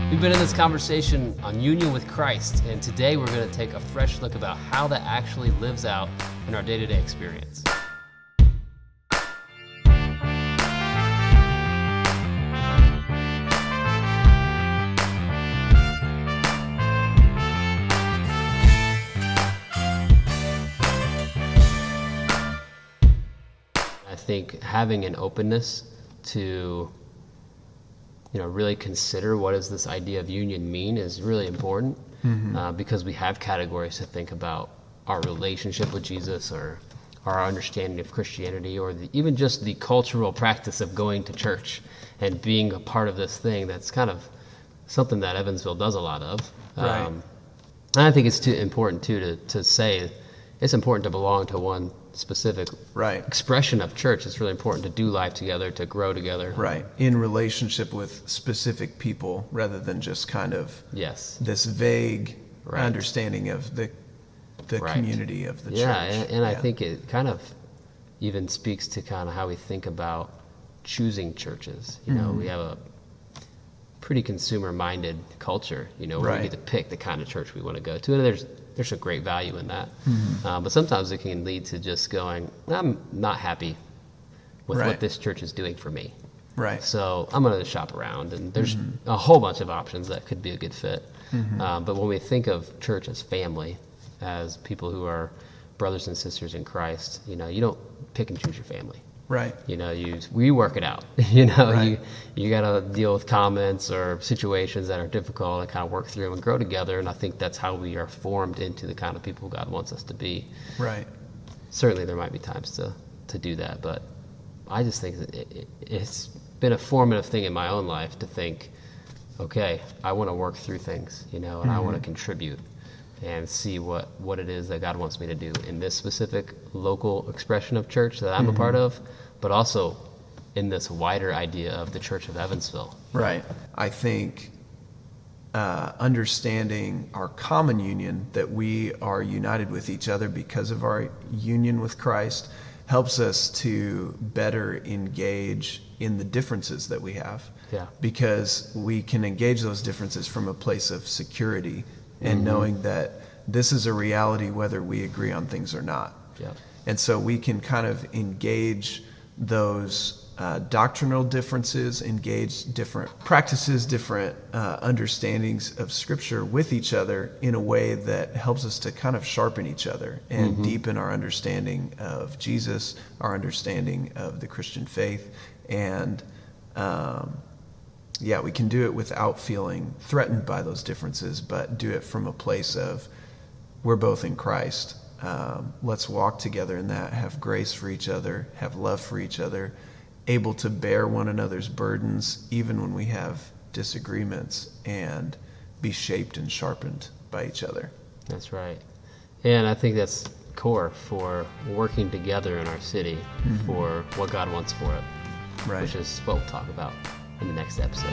We've been in this conversation on union with Christ, and today we're going to take a fresh look about how that actually lives out in our day-to-day experience. I think having an openness to really consider what does this idea of union mean is really important, because we have categories to think about our relationship with Jesus or our understanding of Christianity, or even just the cultural practice of going to church and being a part of this thing that's kind of something that Evansville does a lot of. Right. And I think it's important to say it's important to belong to one specific expression of church. It's really important to do life together, to grow together. Right. In relationship with specific people rather than just kind of this vague understanding of the community of the church. And I think it kind of even speaks to kind of how we think about choosing churches. We have a pretty consumer-minded culture. We get to pick the kind of church we want to go to, and there's a great value in that. But sometimes it can lead to just going, I'm not happy with what this church is doing for me. Right. So I'm going to shop around, and there's a whole bunch of options that could be a good fit. But when we think of church as family, as people who are brothers and sisters in Christ, you don't pick and choose your family. Right. We work it out. You got to deal with comments or situations that are difficult and kind of work through them and grow together. And I think that's how we are formed into the kind of people God wants us to be. Right. Certainly there might be times to do that, but I just think that it's been a formative thing in my own life to think, okay, I want to work through things, and I want to contribute and see what it is that God wants me to do in this specific local expression of church that I'm a part of, but also in this wider idea of the Church of Evansville. Right. I think understanding our common union, that we are united with each other because of our union with Christ, helps us to better engage in the differences that we have. Yeah. Because we can engage those differences from a place of security and knowing that this is a reality whether we agree on things or not. Yeah. And so we can kind of engage those doctrinal differences, engage different practices, different understandings of Scripture with each other in a way that helps us to kind of sharpen each other and deepen our understanding of Jesus, our understanding of the Christian faith. And we can do it without feeling threatened by those differences, but do it from a place of we're both in Christ. Let's walk together in that, have grace for each other, have love for each other, able to bear one another's burdens even when we have disagreements, and be shaped and sharpened by each other. That's right. And I think that's core for working together in our city for what God wants for it, which is what we'll talk about in the next episode.